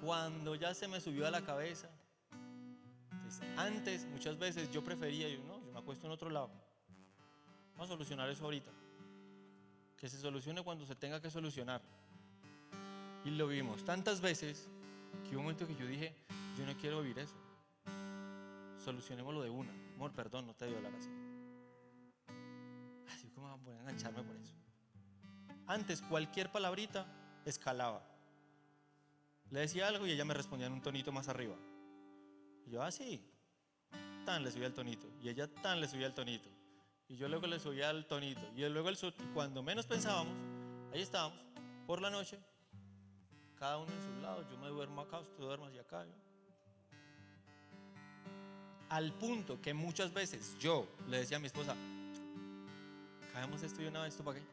Cuando ya se me subió a la cabeza, entonces, antes, muchas veces yo prefería, yo me acuesto en otro lado. Vamos a solucionar eso ahorita. Que se solucione cuando se tenga que solucionar. Y lo vimos tantas veces que hubo un momento que yo dije, yo no quiero vivir eso. Solucionémoslo de una. Amor, perdón, no te debo hablar así. Así como voy a engancharme por eso. Antes cualquier palabrita escalaba. Le decía algo y ella me respondía en un tonito más arriba. Y yo, sí, tan le subía el tonito. Y ella tan le subía el tonito. Y yo luego le subía el tonito. Y luego y cuando menos pensábamos, ahí estábamos, por la noche, cada uno en su lado. Yo me duermo acá, usted duerme hacia acá. Al punto que muchas veces yo le decía a mi esposa, caemos esto y una vez, ¿esto para qué?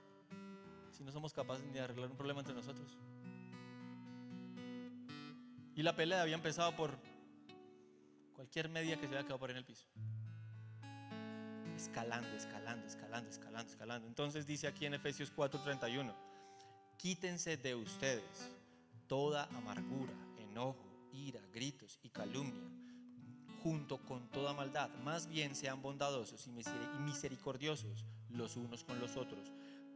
Si no somos capaces ni de arreglar un problema entre nosotros. Y la pelea había empezado por cualquier media que se había quedado por ahí en el piso. escalando, escalando, escalando, escalando, escalando. Entonces dice aquí en Efesios 4:31, quítense de ustedes toda amargura, enojo, ira, gritos y calumnia, junto con toda maldad. Más bien sean bondadosos y misericordiosos los unos con los otros,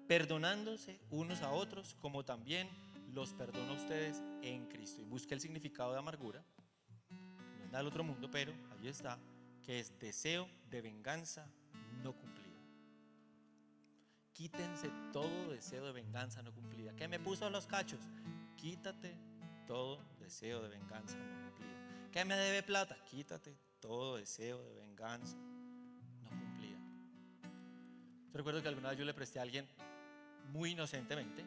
perdonándose unos a otros como también los perdona a ustedes en Cristo. Y busque el significado de amargura, no es nada del otro mundo, pero ahí está, que es deseo de venganza no cumplida. Quítense todo deseo de venganza no cumplida. ¿Qué me puso los cachos? Quítate todo deseo de venganza no cumplida. ¿Qué me debe plata? Quítate todo deseo de venganza no cumplida. Yo recuerdo que alguna vez yo le presté a alguien muy inocentemente,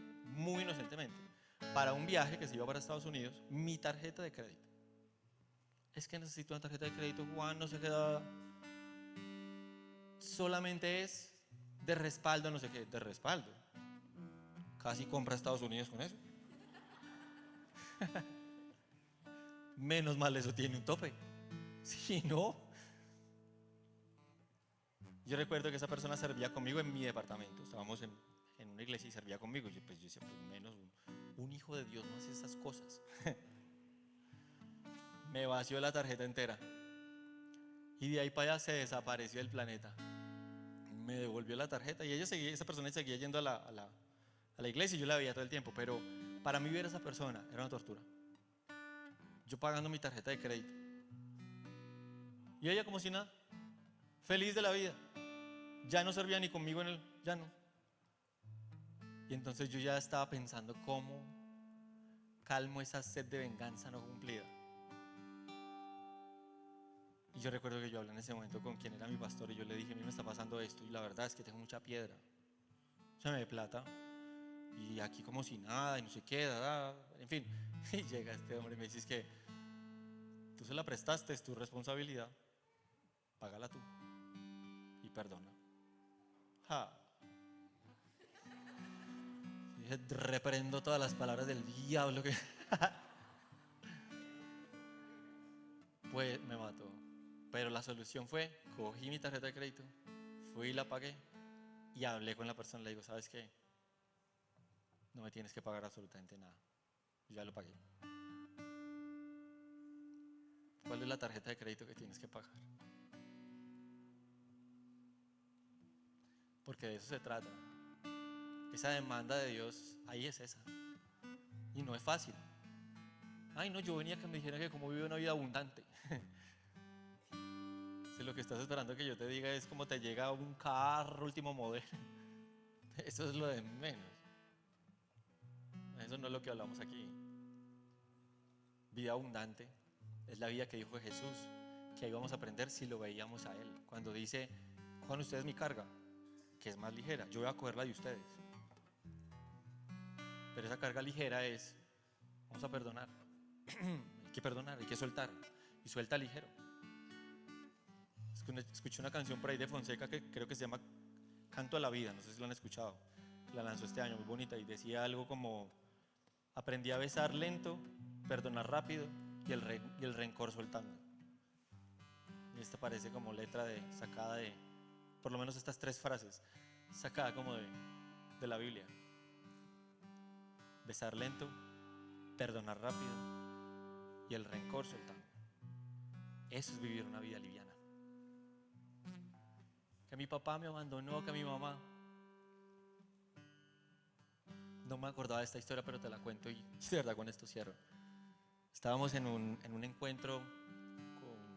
para un viaje que se iba para Estados Unidos, mi tarjeta de crédito. Es que necesito una tarjeta de crédito, Juan, no sé qué da. Solamente es de respaldo, no sé qué, de respaldo. Casi compra Estados Unidos con eso. Menos mal eso tiene un tope. Si no, yo recuerdo que esa persona servía conmigo en mi departamento. Estábamos en una iglesia y servía conmigo. Yo decía, pues menos un hijo de Dios no hace esas cosas. Me vació la tarjeta entera. Y de ahí para allá se desapareció el planeta. Me devolvió la tarjeta y esa persona seguía yendo a la iglesia y yo la veía todo el tiempo. Pero para mí ver a esa persona era una tortura. Yo pagando mi tarjeta de crédito. Y ella como si nada, feliz de la vida. Ya no servía ni conmigo ya no. Y entonces yo ya estaba pensando cómo calmo esa sed de venganza no cumplida. Y yo recuerdo que yo hablé en ese momento con quien era mi pastor y yo le dije, a mí me está pasando esto y la verdad es que tengo mucha piedra. Se me ve plata y aquí como si nada y no sé qué, en fin. Y llega este hombre y me dice, es que tú se la prestaste, es tu responsabilidad, págala tú y perdona. Ja. Y dije, reprendo todas las palabras del diablo que... Pues me mató. Pero la solución fue, cogí mi tarjeta de crédito, fui y la pagué y hablé con la persona, le digo, ¿sabes qué? No me tienes que pagar absolutamente nada, ya lo pagué. ¿Cuál es la tarjeta de crédito que tienes que pagar? Porque de eso se trata. Esa demanda de Dios, ahí es esa. Y no es fácil. Ay, no, yo venía a que me dijera que cómo vive una vida abundante. Si lo que estás esperando que yo te diga es cómo te llega un carro último modelo, eso es lo de menos. Eso no es lo que hablamos aquí. Vida abundante es la vida que dijo Jesús, que ahí vamos a aprender si lo veíamos a Él. Cuando dice, cojan ustedes mi carga, que es más ligera, yo voy a coger la de ustedes. Pero esa carga ligera es, vamos a perdonar. Hay que perdonar, hay que soltar. Y suelta ligero. Escuché una canción por ahí de Fonseca que creo que se llama Canto a la Vida, no sé si lo han escuchado. La lanzó este año, muy bonita, y decía algo como, aprendí a besar lento, perdonar rápido y el rencor soltando. Y esta parece como letra sacada de, por lo menos estas 3 frases, sacada como de la Biblia. Besar lento, perdonar rápido y el rencor soltando. Eso es vivir una vida liviana. Que mi papá me abandonó, que mi mamá. No me acordaba de esta historia, pero te la cuento y de verdad con esto cierro. Estábamos en un encuentro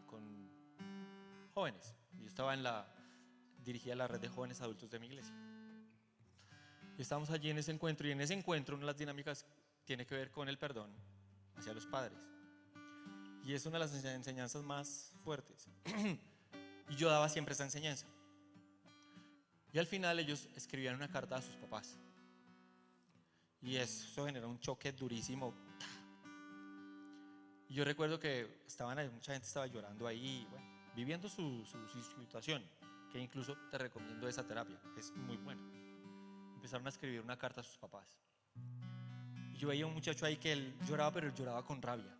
con jóvenes. Yo estaba dirigía la red de jóvenes adultos de mi iglesia. Y estábamos allí en ese encuentro, y en ese encuentro una de las dinámicas tiene que ver con el perdón hacia los padres. Y es una de las enseñanzas más fuertes. Y yo daba siempre esa enseñanza. Y al final ellos escribían una carta a sus papás. Y eso generó un choque durísimo. Y yo recuerdo que mucha gente estaba llorando ahí, bueno, viviendo su situación, que incluso te recomiendo esa terapia, es muy buena. Empezaron a escribir una carta a sus papás. Y yo veía a un muchacho ahí que él lloraba, pero él lloraba con rabia.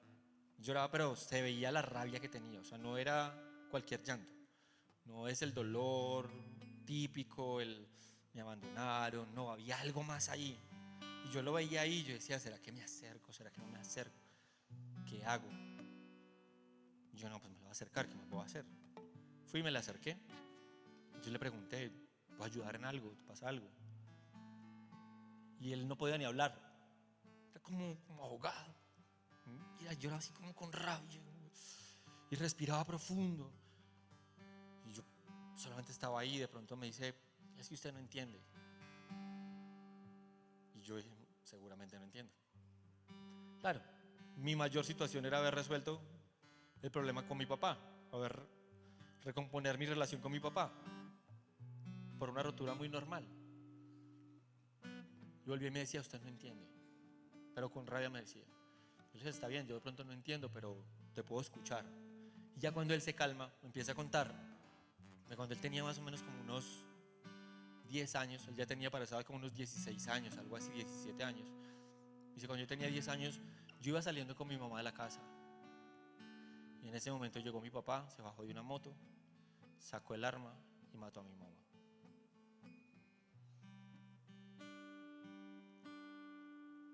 Lloraba, pero se veía la rabia que tenía, o sea, no era cualquier llanto. No es el dolor típico, me abandonaron, no, había algo más ahí. Y yo lo veía ahí y yo decía, ¿será que me acerco? ¿Será que no me acerco? ¿Qué hago? Y yo no, pues me lo voy a acercar, ¿qué me puedo hacer? Fui y me le acerqué. Yo le pregunté, ¿puedo ayudar en algo? ¿Te pasa algo? Y él no podía ni hablar, era como ahogado. Y lloraba así como con rabia y respiraba profundo. Y yo solamente estaba ahí. De pronto me dice, es que usted no entiende. Y yo dije, seguramente no entiendo. Claro, mi mayor situación era haber resuelto el problema con mi papá, recomponer mi relación con mi papá por una rotura muy normal. Y volví y me decía, usted no entiende. Pero con rabia me decía. Yo le dije, está bien, yo de pronto no entiendo, pero te puedo escuchar. Y ya cuando él se calma, me empieza a contar de cuando él tenía más o menos como unos 10 años. Él ya tenía para esa edad como unos 16 años, algo así, 17 años. Dice, cuando yo tenía 10 años, yo iba saliendo con mi mamá de la casa. Y en ese momento llegó mi papá, se bajó de una moto, sacó el arma y mató a mi mamá.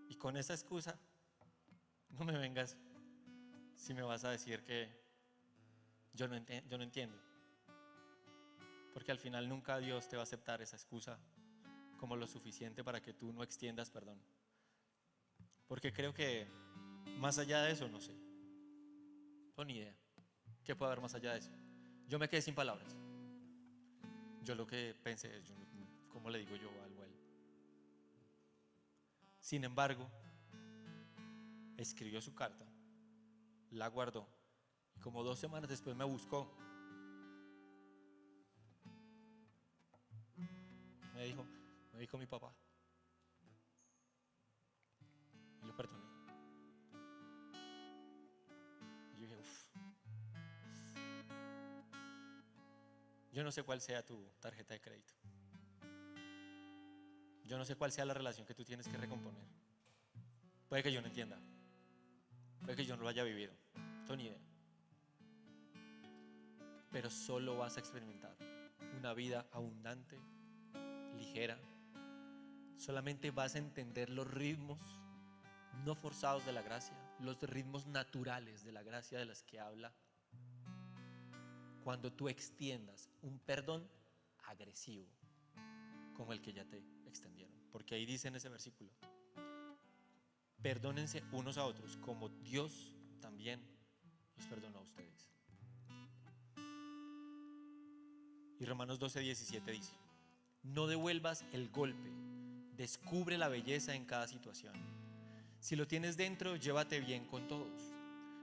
Y con esa excusa, no me vengas si me vas a decir que yo no entiendo. Porque al final nunca Dios te va a aceptar esa excusa como lo suficiente para que tú no extiendas perdón. Porque creo que más allá de eso, no sé. No tengo ni idea. ¿Qué puede haber más allá de eso? Yo me quedé sin palabras. Yo lo que pensé es, ¿cómo le digo yo algo a él? Sin embargo, escribió su carta, la guardó y como 2 semanas después me buscó. Me dijo mi papá. Y lo perdoné. Y yo dije, uff. Yo no sé cuál sea tu tarjeta de crédito. Yo no sé cuál sea la relación que tú tienes que recomponer. Puede que yo no entienda. Puede que yo no lo haya vivido. No tengo ni idea. Pero solo vas a experimentar una vida abundante, ligera. Solamente vas a entender los ritmos no forzados de la gracia, los ritmos naturales de la gracia de las que habla cuando tú extiendas un perdón agresivo como el que ya te extendieron. Porque ahí dice en ese versículo, perdónense unos a otros como Dios también los perdonó a ustedes. Y Romanos 12:17 dice, no devuelvas el golpe, descubre la belleza en cada situación. Si lo tienes dentro, llévate bien con todos.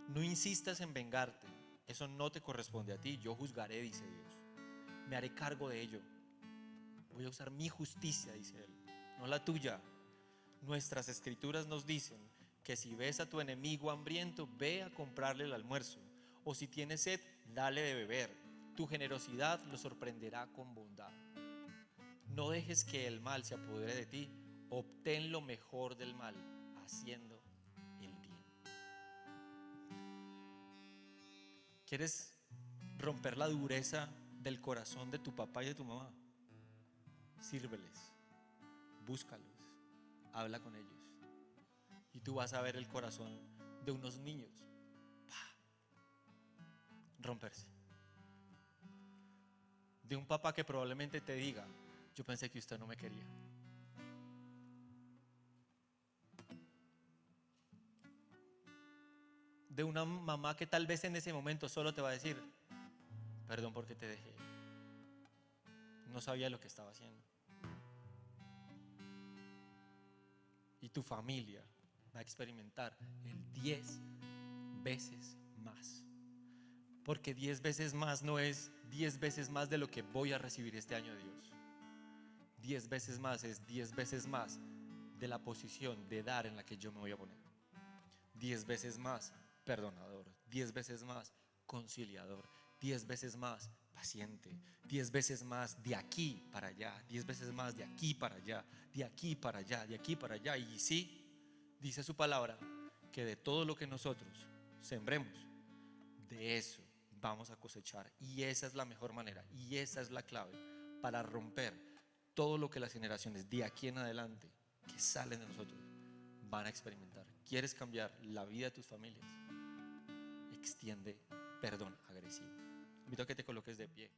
No insistas en vengarte, eso no te corresponde a ti, yo juzgaré, dice Dios. Me haré cargo de ello. Voy a usar mi justicia, dice Él, no la tuya. Nuestras escrituras nos dicen que si ves a tu enemigo hambriento, ve a comprarle el almuerzo. O si tiene sed, dale de beber. Tu generosidad lo sorprenderá con bondad. No dejes que el mal se apodere de ti. Obtén lo mejor del mal, haciendo el bien. ¿Quieres romper la dureza del corazón de tu papá y de tu mamá? Sírveles, búscalos, habla con ellos. Y tú vas a ver el corazón de unos niños romperse. De un papá que probablemente te diga, yo pensé que usted no me quería. De una mamá que tal vez en ese momento solo te va a decir, perdón porque te dejé. No sabía lo que estaba haciendo. Y tu familia va a experimentar el 10 veces más. Porque 10 veces más no es 10 veces más de lo que voy a recibir este año de Dios. 10 veces más es 10 veces más de la posición de dar en la que yo me voy a poner. 10 veces más perdonador, 10 veces más conciliador, 10 veces más paciente, 10 veces más de aquí para allá, 10 veces más de aquí para allá, de aquí para allá, de aquí para allá. Y sí, dice su palabra que de todo lo que nosotros sembremos, de eso vamos a cosechar. Y esa es la mejor manera, y esa es la clave para romper todo lo que las generaciones de aquí en adelante que salen de nosotros van a experimentar. ¿Quieres cambiar la vida de tus familias? Extiende perdón agresivo. Invito a que te coloques de pie.